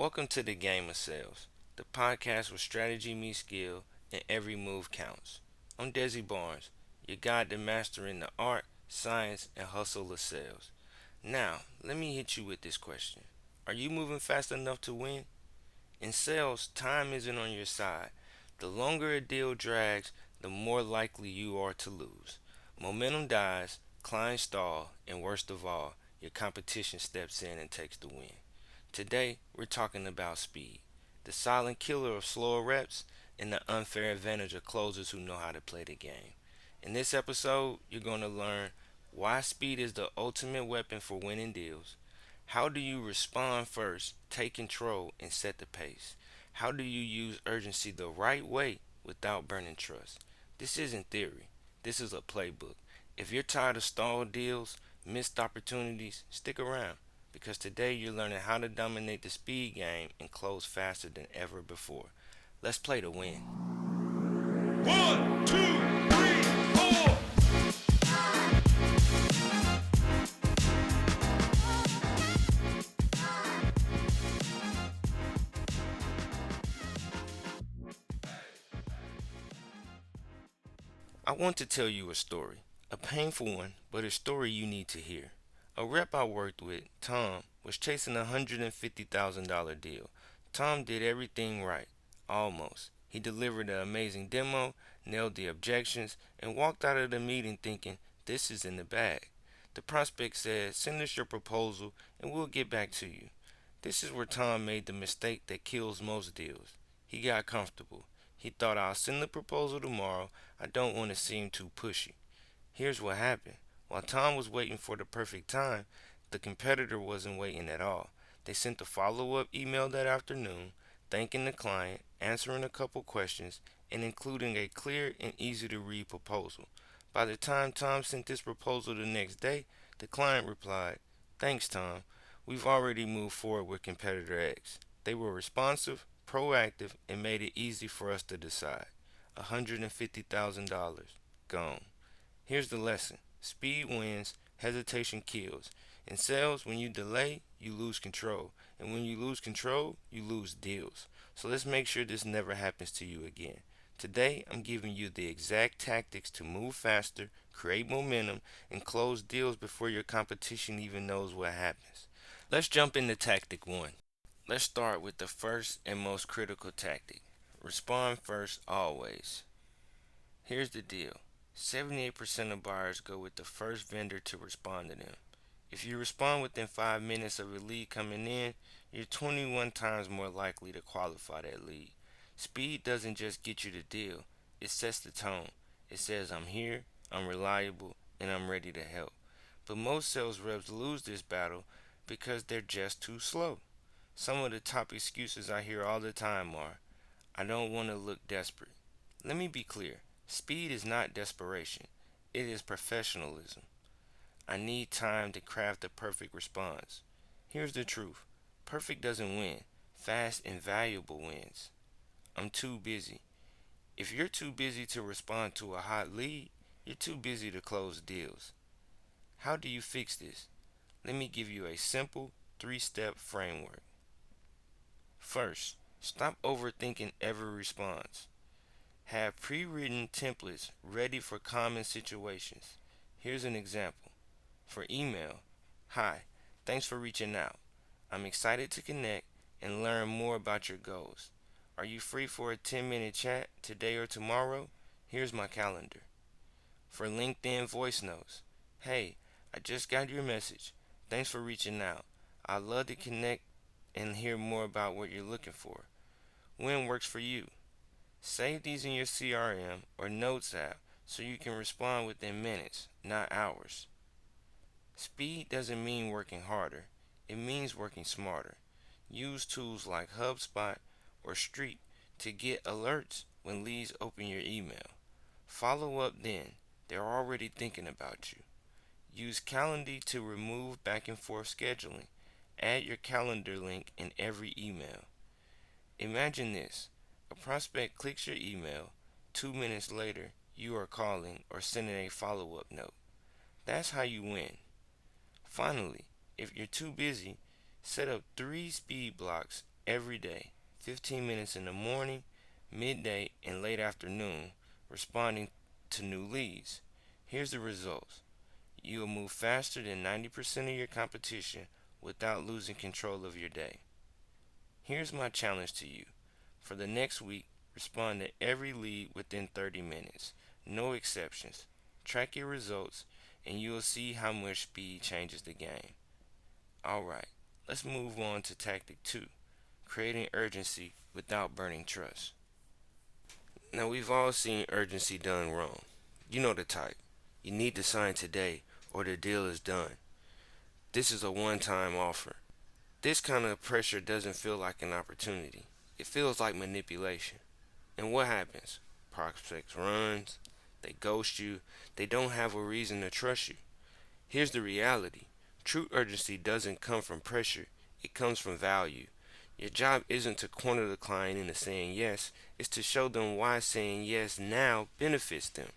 Welcome to the Game of Sales, the podcast where strategy meets skill and every move counts. I'm Desi Barnes, your guide to mastering the art, science, and hustle of sales. Now, let me hit you with this question. Are you moving fast enough to win? In sales, time isn't on your side. The longer a deal drags, the more likely you are to lose. Momentum dies, clients stall, and worst of all, your competition steps in and takes the win. Today, we're talking about speed, the silent killer of slower reps, and the unfair advantage of closers who know how to play the game. In this episode, you're going to learn why speed is the ultimate weapon for winning deals. How do you respond first, take control, and set the pace? How do you use urgency the right way without burning trust? This isn't theory, this is a playbook. If you're tired of stalled deals, missed opportunities, stick around because today you're learning how to dominate the speed game and close faster than ever before. Let's play to win. One, two, three, four. I want to tell you a story, a painful one, but a story you need to hear. A rep I worked with, Tom, was chasing a $150,000 deal. Tom did everything right, almost. He delivered an amazing demo, nailed the objections, and walked out of the meeting thinking, this is in the bag. The prospect said, send us your proposal and we'll get back to you. This is where Tom made the mistake that kills most deals. He got comfortable. He thought, I'll send the proposal tomorrow. I don't want to seem too pushy. Here's what happened. While Tom was waiting for the perfect time, the competitor wasn't waiting at all. They sent a follow up email that afternoon, thanking the client, answering a couple questions, and including a clear and easy to read proposal. By the time Tom sent this proposal the next day, the client replied, thanks, Tom. We've already moved forward with competitor X. They were responsive, proactive, and made it easy for us to decide. $150,000 gone. Here's the lesson. Speed wins, hesitation kills. In sales, when you delay, you lose control. And when you lose control, you lose deals. So let's make sure this never happens to you again. Today, I'm giving you the exact tactics to move faster, create momentum, and close deals before your competition even knows what happens. Let's jump into tactic 1. Let's start with the first and most critical tactic. Respond first always. Here's the deal. 78% of buyers go with the first vendor to respond to them. If you respond within 5 minutes of a lead coming in, you're 21 times more likely to qualify that lead. Speed doesn't just get you the deal, it sets the tone. It says, I'm here, I'm reliable, and I'm ready to help. But most sales reps lose this battle because they're just too slow. Some of the top excuses I hear all the time are, I don't want to look desperate. Let me be clear. Speed is not desperation. It is professionalism. I need time to craft the perfect response. Here's the truth. Perfect doesn't win. Fast and valuable wins. I'm too busy. If you're too busy to respond to a hot lead, you're too busy to close deals. How do you fix this? Let me give you a simple 3-step framework. First, stop overthinking every response. Have pre-written templates ready for common situations. Here's an example. For email, hi, thanks for reaching out. I'm excited to connect and learn more about your goals. Are you free for a 10-minute chat today or tomorrow? Here's my calendar. For LinkedIn voice notes, hey, I just got your message. Thanks for reaching out. I'd love to connect and hear more about what you're looking for. When works for you? Save these in your CRM or Notes app so you can respond within minutes, not hours. Speed doesn't mean working harder, it means working smarter. Use tools like HubSpot or Street to get alerts when leads open your email. Follow up then, they're already thinking about you. Use Calendly to remove back and forth scheduling. Add your calendar link in every email. Imagine this. A prospect clicks your email. 2 minutes later, you are calling or sending a follow-up note. That's how you win. Finally, if you're too busy, set up 3 speed blocks every day, 15 minutes in the morning, midday, and late afternoon, responding to new leads. Here's the results. You'll move faster than 90% of your competition without losing control of your day. Here's my challenge to you. For the next week, respond to every lead within 30 minutes. No exceptions. Track your results, and you'll see how much speed changes the game. Alright, let's move on to tactic 2, creating urgency without burning trust. Now, we've all seen urgency done wrong. You know the type. You need to sign today, or the deal is done. This is a one time offer. This kind of pressure doesn't feel like an opportunity. It feels like manipulation. And what happens? Prospects runs, they ghost you, they don't have a reason to trust you. Here's the reality. True urgency doesn't come from pressure, it comes from value. Your job isn't to corner the client into saying yes, it's to show them why saying yes now benefits them.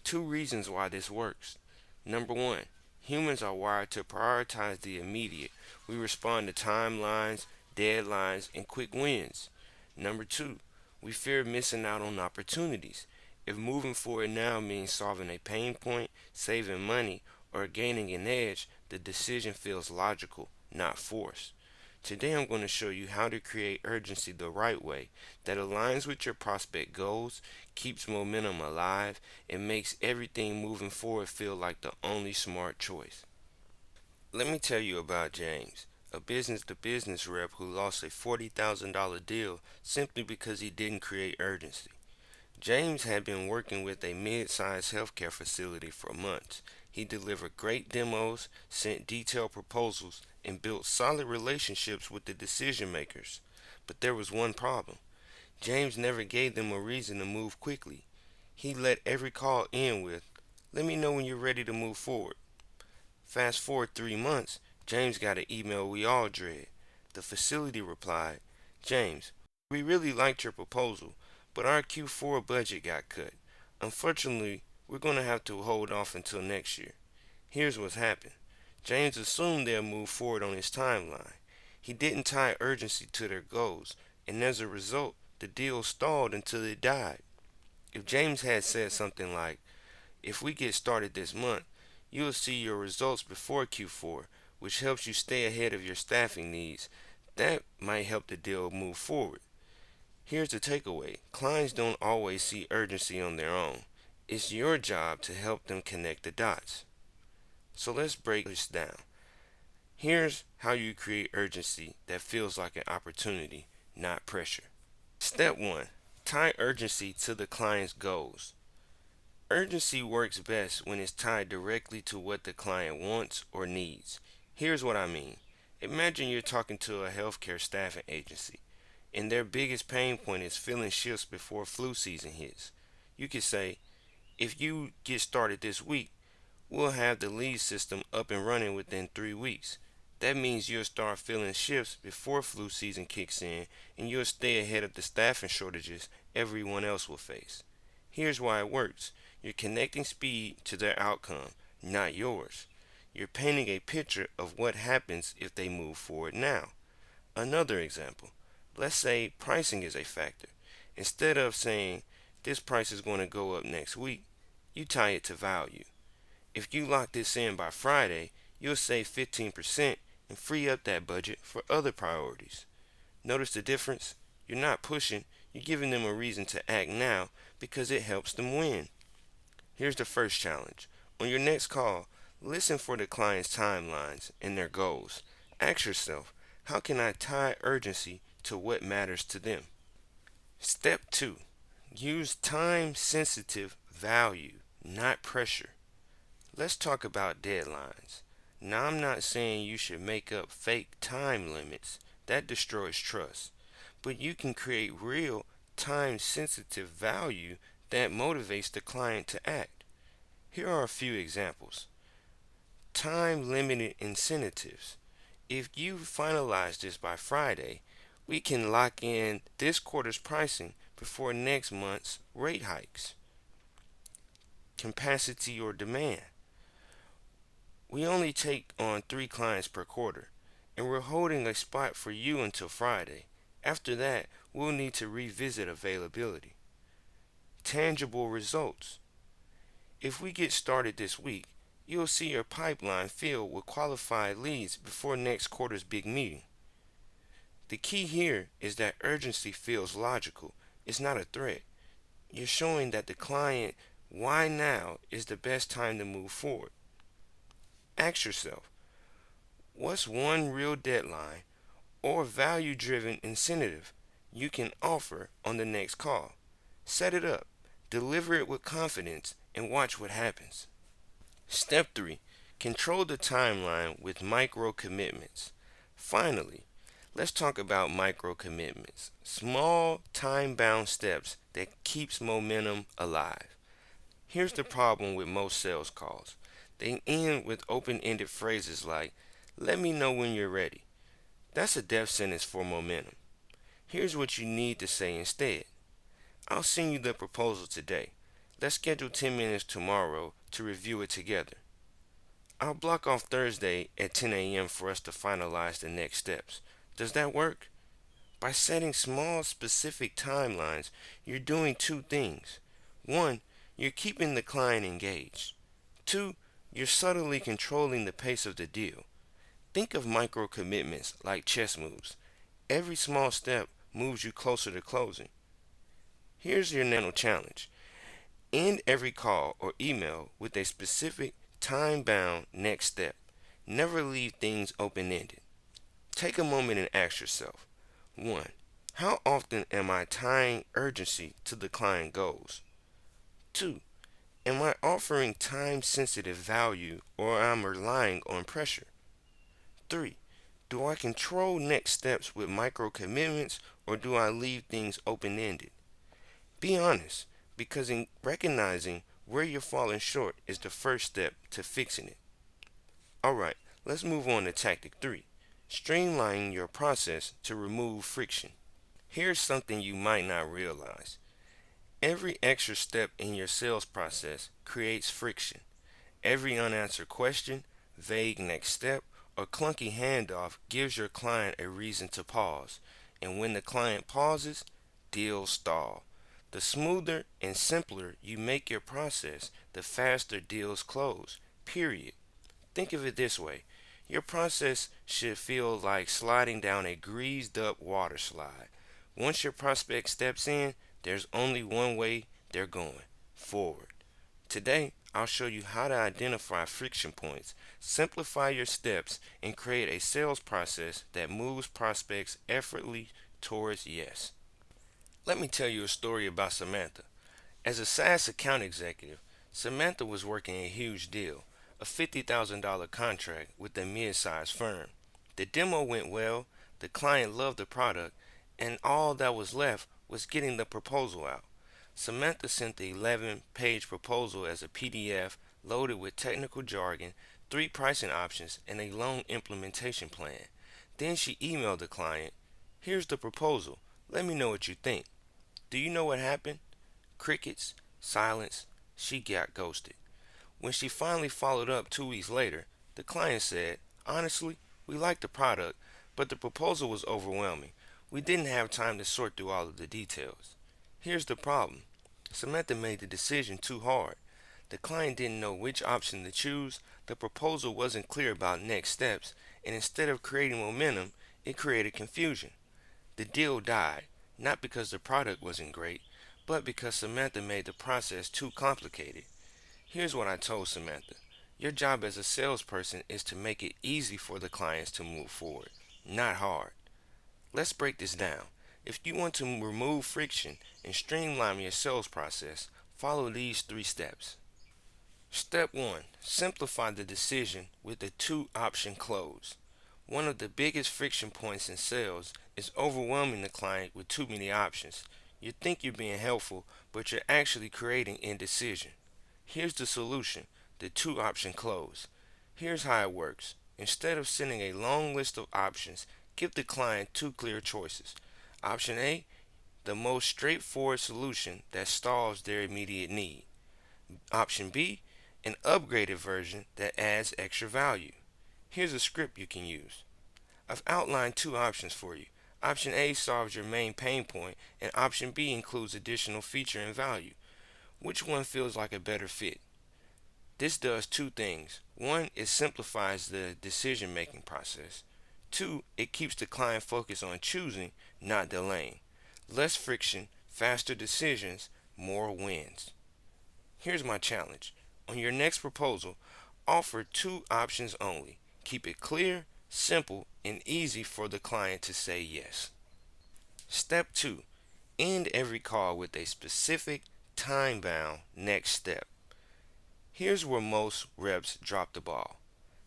Two reasons why this works. Number one, humans are wired to prioritize the immediate. We respond to timelines, deadlines, and quick wins. Number two, we fear missing out on opportunities. If moving forward now means solving a pain point, saving money, or gaining an edge, the decision feels logical, not forced. Today I'm going to show you how to create urgency the right way that aligns with your prospect goals, keeps momentum alive, and makes everything moving forward feel like the only smart choice. Let me tell you about James, a business to business rep who lost a $40,000 deal simply because he didn't create urgency. James had been working with a mid-sized healthcare facility for months. He delivered great demos, sent detailed proposals, and built solid relationships with the decision makers. But there was one problem. James never gave them a reason to move quickly. He let every call end with, "Let me know when you're ready to move forward." Fast forward 3 months, James got an email we all dread. The facility replied, "James, we really liked your proposal, but our Q4 budget got cut. Unfortunately, we're going to have to hold off until next year." Here's what's happened. James assumed they'll move forward on his timeline. He didn't tie urgency to their goals, and as a result, the deal stalled until it died. If James had said something like, "If we get started this month, you'll see your results before Q4, which helps you stay ahead of your staffing needs," that might help the deal move forward. Here's the takeaway. Clients don't always see urgency on their own. It's your job to help them connect the dots. So let's break this down. Here's how you create urgency that feels like an opportunity, not pressure. Step 1. Tie urgency to the client's goals. Urgency works best when it's tied directly to what the client wants or needs. Here's what I mean. Imagine you're talking to a healthcare staffing agency, and their biggest pain point is filling shifts before flu season hits. You could say, "If you get started this week, we'll have the lead system up and running within 3 weeks. That means you'll start filling shifts before flu season kicks in, and you'll stay ahead of the staffing shortages everyone else will face." Here's why it works. You're connecting speed to their outcome, not yours. You're painting a picture of what happens if they move forward now. Another example. Let's say pricing is a factor. Instead of saying, "This price is going to go up next week," you tie it to value. If you lock this in by Friday, you'll save 15% and free up that budget for other priorities. Notice the difference? You're not pushing, you're giving them a reason to act now because it helps them win. Here's the first challenge. On your next call, listen for the client's timelines and their goals. Ask yourself, how can I tie urgency to what matters to them? Step 2. Use time sensitive value, not pressure. Let's talk about deadlines. Now, I'm not saying you should make up fake time limits. That destroys trust. But you can create real time sensitive value that motivates the client to act. Here are a few examples. Time limited incentives. If you finalize this by Friday, we can lock in this quarter's pricing before next month's rate hikes. Capacity or demand. We only take on 3 clients per quarter. and we're holding a spot for you until Friday. After that, we'll need to revisit availability. Tangible results. If we get started this week, you'll see your pipeline filled with qualified leads before next quarter's big meeting. The key here is that urgency feels logical. It's not a threat. You're showing that the client why now is the best time to move forward. Ask yourself, what's one real deadline or value driven incentive you can offer on the next call? Set it up, deliver it with confidence, and watch what happens. Step 3. Control the timeline with micro commitments. Finally, let's talk about micro commitments. Small time-bound steps that keeps momentum alive. Here's the problem with most sales calls. They end with open-ended phrases like, "Let me know when you're ready." That's a death sentence for momentum. Here's what you need to say instead. "I'll send you the proposal today. Let's schedule 10 minutes tomorrow to review it together." "I'll block off Thursday at 10 a.m. for us to finalize the next steps." Does that work? By setting small, specific timelines, you're doing two things. One, you're keeping the client engaged. Two, you're subtly controlling the pace of the deal. Think of micro commitments like chess moves. Every small step moves you closer to closing. Here's your nano challenge. End every call or email with a specific time-bound next step. Never leave things open-ended. Take a moment and ask yourself, 1. How often am I tying urgency to the client goals? 2. Am I offering time-sensitive value or am I relying on pressure? 3. Do I control next steps with micro commitments or do I leave things open-ended? Be honest, because in recognizing where you're falling short is the first step to fixing it. Alright, let's move on to tactic 3. Streamlining your process to remove friction. Here's something you might not realize. Every extra step in your sales process creates friction. Every unanswered question, vague next step, or clunky handoff gives your client a reason to pause. And when the client pauses, deals stall. The smoother and simpler you make your process, the faster deals close. Period. Think of it this way. Your process should feel like sliding down a greased up water slide. Once your prospect steps in, there's only one way they're going, forward. Today, I'll show you how to identify friction points, simplify your steps, and create a sales process that moves prospects effortlessly towards yes. Let me tell you a story about Samantha. As a SaaS account executive, Samantha was working a huge deal, a $50,000 contract with a mid-sized firm. The demo went well, the client loved the product, and all that was left was getting the proposal out. Samantha sent the 11-page proposal as a PDF loaded with technical jargon, 3 pricing options, and a long implementation plan. Then she emailed the client, "Here's the proposal. Let me know what you think." Do you know what happened? Crickets, silence, she got ghosted. When she finally followed up 2 weeks later, the client said, "Honestly, we liked the product, but the proposal was overwhelming. We didn't have time to sort through all of the details." Here's the problem. Samantha made the decision too hard. The client didn't know which option to choose, the proposal wasn't clear about next steps, and instead of creating momentum, it created confusion. The deal died, not because the product wasn't great, but because Samantha made the process too complicated. Here's what I told Samantha. Your job as a salesperson is to make it easy for the clients to move forward, not hard. Let's break this down. If you want to remove friction and streamline your sales process, follow these 3 steps. Step 1. Simplify the decision with a 2-option close. One of the biggest friction points in sales is overwhelming the client with too many options. You think you're being helpful, but you're actually creating indecision. Here's the solution, the 2-option close. Here's how it works. Instead of sending a long list of options, give the client 2 clear choices. Option A, the most straightforward solution that solves their immediate need. Option B, an upgraded version that adds extra value. Here's a script you can use. I've outlined two options for you. Option A solves your main pain point, and option B includes additional feature and value. Which one feels like a better fit? This does two things. One, it simplifies the decision making process. Two, it keeps the client focused on choosing, not delaying. Less friction, faster decisions, more wins. Here's my challenge. On your next proposal, offer two options only. Keep it clear, simple, and easy for the client to say yes. Step 2. End every call with a specific, time bound next step. Here's where most reps drop the ball.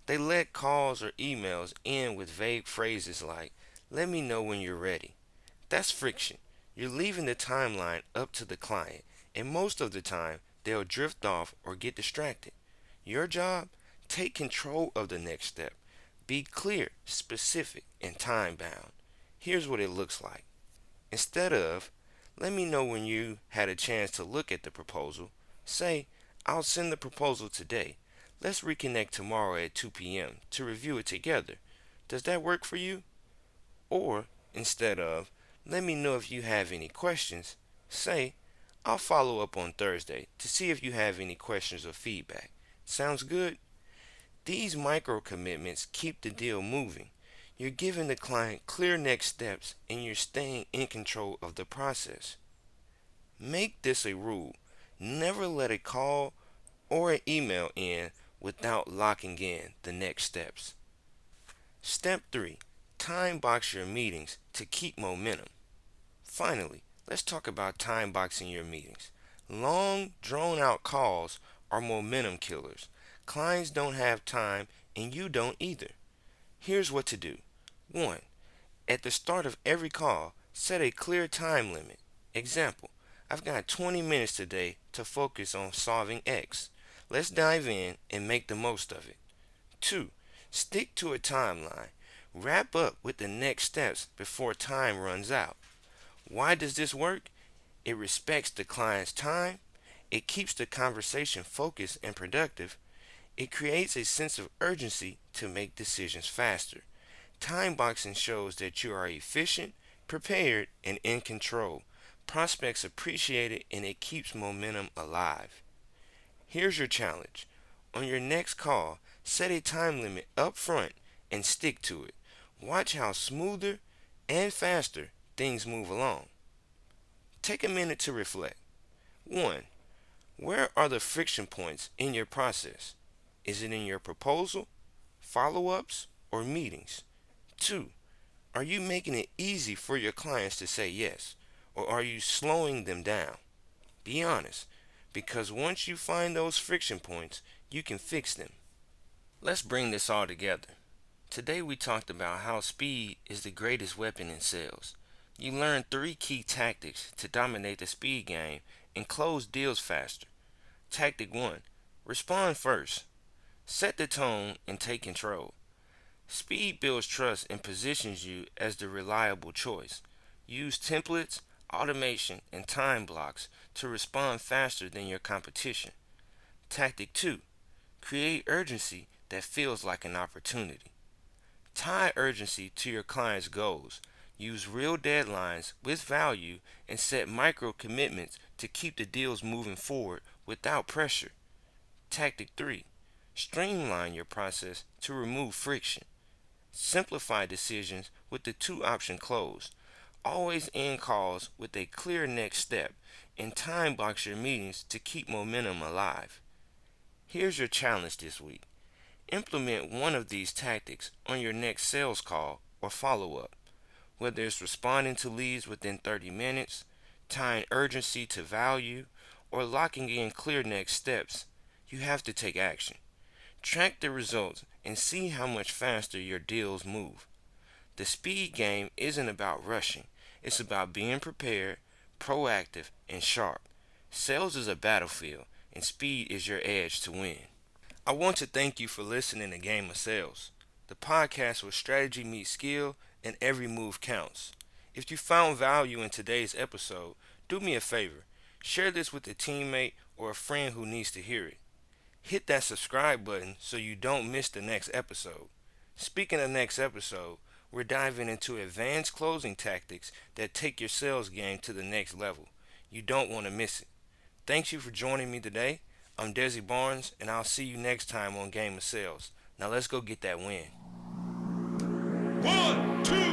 They let calls or emails end with vague phrases like, let me know when you're ready. That's friction. You're leaving the timeline up to the client, and most of the time, they'll drift off or get distracted. Your job? Take control of the next step. Be clear, specific, and time bound. Here's what it looks like. Instead of, let me know when you had a chance to look at the proposal, say, I'll send the proposal today. Let's reconnect tomorrow at 2 p.m. to review it together. Does that work for you? Or, instead of, let me know if you have any questions, say, I'll follow up on Thursday to see if you have any questions or feedback. Sounds good? These micro commitments keep the deal moving. You're giving the client clear next steps and you're staying in control of the process. Make this a rule. Never let a call or an email in without locking in the next steps. Step 3. Time box your meetings to keep momentum. Finally, let's talk about time boxing your meetings. Long, drawn out calls are momentum killers. Clients don't have time and you don't either. Here's what to do. 1. At the start of every call, set a clear time limit. Example, I've got 20 minutes today to focus on solving X. Let's dive in and make the most of it. 2. Stick to a timeline. Wrap up with the next steps before time runs out. Why does this work? It respects the client's time. It keeps the conversation focused and productive. It creates a sense of urgency to make decisions faster. Time boxing shows that you are efficient, prepared, and in control. Prospects appreciate it and it keeps momentum alive. Here's your challenge. On your next call, set a time limit up front and stick to it. Watch how smoother and faster things move along. Take a minute to reflect. 1. Where are the friction points in your process? Is it in your proposal, follow-ups, or meetings? 2. Are you making it easy for your clients to say yes, or are you slowing them down? Be honest, because once you find those friction points, you can fix them. Let's bring this all together. Today we talked about how speed is the greatest weapon in sales. You learned 3 key tactics to dominate the speed game and close deals faster. Tactic 1. Respond first. Set the tone and take control. Speed builds trust and positions you as the reliable choice. Use templates, automation, and time blocks to respond faster than your competition. Tactic 2. Create urgency that feels like an opportunity. Tie urgency to your client's goals. Use real deadlines with value and set micro commitments to keep the deals moving forward without pressure. Tactic 3. Streamline your process to remove friction. Simplify decisions with the 2-option close. Always end calls with a clear next step and time box your meetings to keep momentum alive. Here's your challenge this week. Implement one of these tactics on your next sales call or follow-up. Whether it's responding to leads within 30 minutes, tying urgency to value, or locking in clear next steps, you have to take action. Track the results and see how much faster your deals move. The speed game isn't about rushing. It's about being prepared, proactive, and sharp. Sales is a battlefield, and speed is your edge to win. I want to thank you for listening to Game of Sales, the podcast where strategy meets skill and every move counts. If you found value in today's episode, do me a favor. Share this with a teammate or a friend who needs to hear it. Hit that subscribe button so you don't miss the next episode. Speaking of next episode, we're diving into advanced closing tactics that take your sales game to the next level. You don't want to miss it. Thanks you for joining me today. I'm Desi Barnes, and I'll see you next time on Game of Sales. Now let's go get that win. One, two.